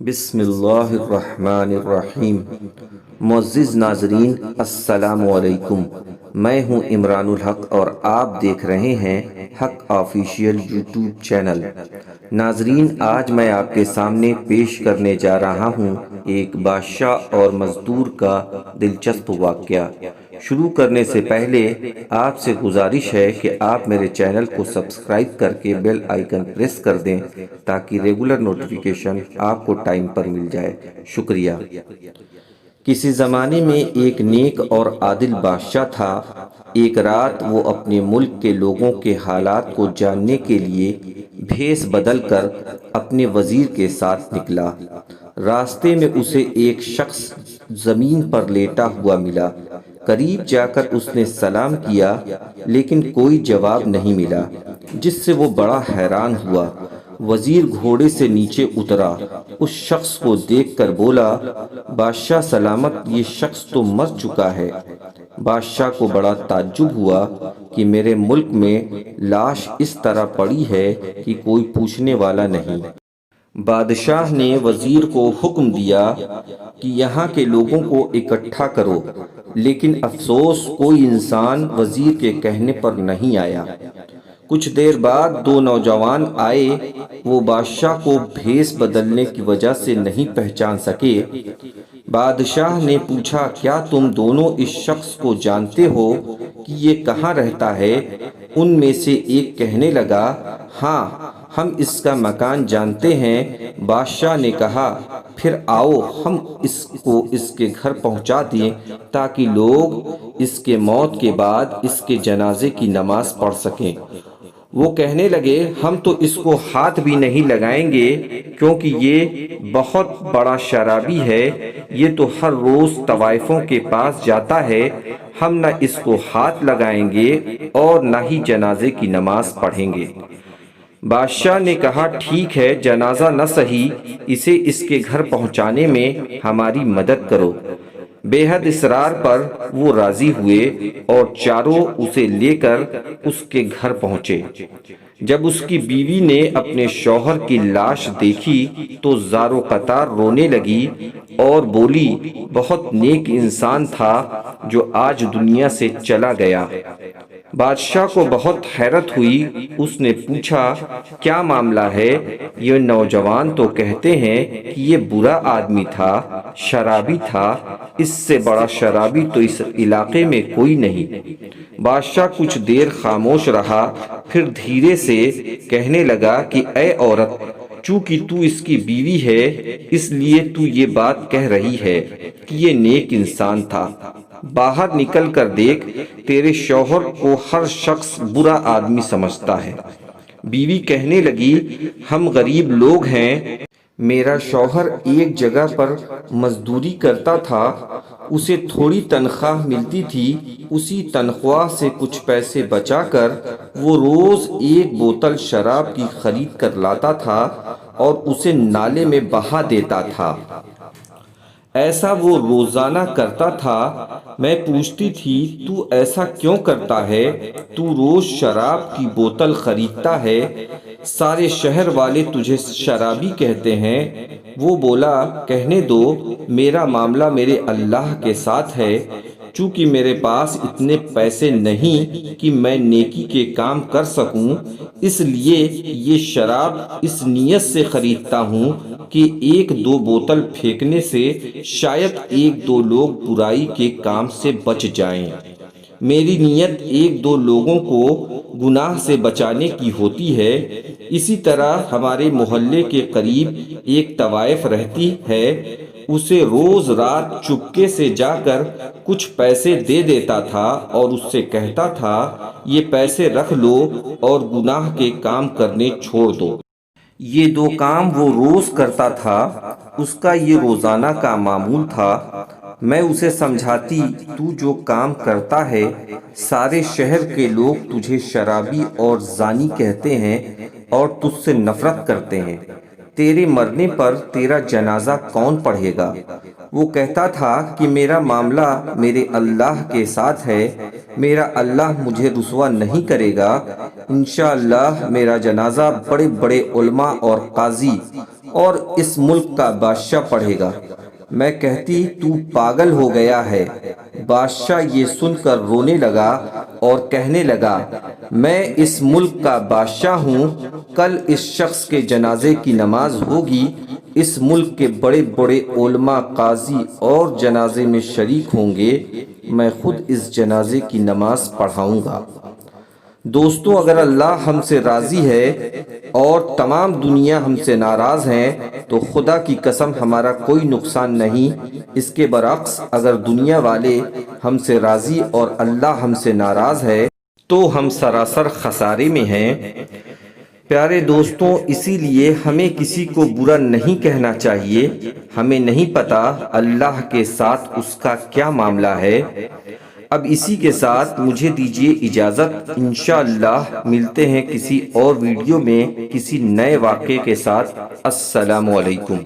بسم اللہ الرحمن الرحیم۔ معزز ناظرین، السلام علیکم۔ میں ہوں عمران الحق اور آپ دیکھ رہے ہیں حق آفیشیل یوٹیوب چینل۔ ناظرین، آج میں آپ کے سامنے پیش کرنے جا رہا ہوں ایک بادشاہ اور مزدور کا دلچسپ واقعہ۔ شروع کرنے سے پہلے آپ سے گزارش ہے کہ آپ میرے چینل کو سبسکرائب کر کے بیل آئیکن پریس کر دیں تاکہ ریگولر نوٹیفیکیشن آپ کو ٹائم پر مل جائے۔ شکریہ۔ کسی زمانے میں ایک نیک اور عادل بادشاہ تھا۔ ایک رات وہ اپنے ملک کے لوگوں کے حالات کو جاننے کے لیے بھیس بدل کر اپنے وزیر کے ساتھ نکلا۔ راستے میں اسے ایک شخص زمین پر لیٹا ہوا ملا۔ قریب جا کر اس نے سلام کیا لیکن کوئی جواب نہیں ملا، جس سے وہ بڑا حیران ہوا۔ وزیر گھوڑے سے نیچے اترا، اس شخص کو دیکھ کر بولا، بادشاہ سلامت، یہ شخص تو مر چکا ہے۔ بادشاہ کو بڑا تعجب ہوا کہ میرے ملک میں لاش اس طرح پڑی ہے کہ کوئی پوچھنے والا نہیں۔ بادشاہ نے وزیر کو حکم دیا کہ یہاں کے لوگوں کو اکٹھا کرو، لیکن افسوس کوئی انسان وزیر کے کہنے پر نہیں آیا۔ کچھ دیر بعد دو نوجوان آئے۔ وہ بادشاہ کو بھیس بدلنے کی وجہ سے نہیں پہچان سکے۔ بادشاہ نے پوچھا، کیا تم دونوں اس شخص کو جانتے ہو کہ یہ کہاں رہتا ہے؟ ان میں سے ایک کہنے لگا، ہاں، ہم اس کا مکان جانتے ہیں۔ بادشاہ نے کہا، پھر آؤ ہم اس کو اس کے گھر پہنچا دیں تاکہ لوگ اس کے موت کے بعد اس کے جنازے کی نماز پڑھ سکیں۔ وہ کہنے لگے، ہم تو اس کو ہاتھ بھی نہیں لگائیں گے کیونکہ یہ بہت بڑا شرابی ہے۔ یہ تو ہر روز طوائفوں کے پاس جاتا ہے۔ ہم نہ اس کو ہاتھ لگائیں گے اور نہ ہی جنازے کی نماز پڑھیں گے۔ بادشاہ نے کہا، ٹھیک ہے، جنازہ نہ سہی، اسے اس کے گھر پہنچانے میں ہماری مدد کرو۔ بے حد اصرار پر وہ راضی ہوئے اور چاروں اسے لے کر اس کے گھر پہنچے۔ جب اس کی بیوی نے اپنے شوہر کی لاش دیکھی تو زار و قطار رونے لگی اور بولی، بہت نیک انسان تھا جو آج دنیا سے چلا گیا۔ بادشاہ کو بہت حیرت ہوئی۔ اس نے پوچھا، کیا معاملہ ہے؟ یہ نوجوان تو کہتے ہیں کہ یہ برا آدمی تھا، شرابی تھا، اس سے بڑا شرابی تو اس علاقے میں کوئی نہیں۔ بادشاہ کچھ دیر خاموش رہا، پھر دھیرے سے کہنے لگا کہ اے عورت، چونکہ تو اس کی بیوی ہے اس لیے تو یہ بات کہہ رہی ہے کہ یہ نیک انسان تھا۔ باہر نکل کر دیکھ، تیرے شوہر کو ہر شخص برا آدمی سمجھتا ہے۔ بیوی کہنے لگی، ہم غریب لوگ ہیں، میرا شوہر ایک جگہ پر مزدوری کرتا تھا، اسے تھوڑی تنخواہ ملتی تھی، اسی تنخواہ سے کچھ پیسے بچا کر وہ روز ایک بوتل شراب کی خرید کر لاتا تھا اور اسے نالے میں بہا دیتا تھا۔ ایسا وہ روزانہ کرتا تھا۔ میں پوچھتی تھی، تو ایسا کیوں کرتا ہے؟ تو روز شراب کی بوتل خریدتا ہے، سارے شہر والے تجھے شرابی کہتے ہیں۔ وہ بولا، کہنے دو، میرا معاملہ میرے اللہ کے ساتھ ہے۔ چونکہ میرے پاس اتنے پیسے نہیں کہ میں نیکی کے کام کر سکوں، اس لیے یہ شراب اس نیت سے خریدتا ہوں کہ ایک دو بوتل پھینکنے سے شاید ایک دو لوگ برائی کے کام سے بچ جائیں۔ میری نیت ایک دو لوگوں کو گناہ سے بچانے کی ہوتی ہے۔ اسی طرح ہمارے محلے کے قریب ایک طوائف رہتی ہے، اسے روز رات چپکے سے جا کر کچھ پیسے دے دیتا تھا اور اس سے کہتا تھا، یہ پیسے رکھ لو اور گناہ کے کام کرنے چھوڑ دو۔ یہ دو کام وہ روز کرتا تھا، اس کا یہ روزانہ کا معمول تھا۔ میں اسے سمجھاتی، تو جو کام کرتا ہے، سارے شہر کے لوگ تجھے شرابی اور زانی کہتے ہیں اور تجھ سے نفرت کرتے ہیں، تیرے مرنے پر تیرا جنازہ کون پڑھے گا؟ وہ کہتا تھا کہ میرا معاملہ میرے اللہ کے ساتھ ہے، میرا اللہ مجھے رسوا نہیں کرے گا۔ انشاءاللہ میرا جنازہ بڑے بڑے علماء اور قاضی اور اس ملک کا بادشاہ پڑھے گا۔ میں کہتی تو پاگل ہو گیا ہے۔ بادشاہ یہ سن کر رونے لگا اور کہنے لگا میں اس ملک کا بادشاہ ہوں، کل اس شخص کے جنازے کی نماز ہوگی، اس ملک کے بڑے بڑے علماء، قاضی اور جنازے میں شریک ہوں گے، میں خود اس جنازے کی نماز پڑھاؤں گا۔ دوستو، اگر اللہ ہم سے راضی ہے اور تمام دنیا ہم سے ناراض ہیں تو خدا کی قسم ہمارا کوئی نقصان نہیں۔ اس کے برعکس اگر دنیا والے ہم سے راضی اور اللہ ہم سے ناراض ہے تو ہم سراسر خسارے میں ہیں۔ پیارے دوستوں، اسی لیے ہمیں کسی کو برا نہیں کہنا چاہیے۔ ہمیں نہیں پتا اللہ کے ساتھ اس کا کیا معاملہ ہے۔ اب اسی کے ساتھ مجھے دیجیے اجازت، انشاءاللہ ملتے ہیں کسی اور ویڈیو میں کسی نئے واقعے کے ساتھ۔ السلام علیکم۔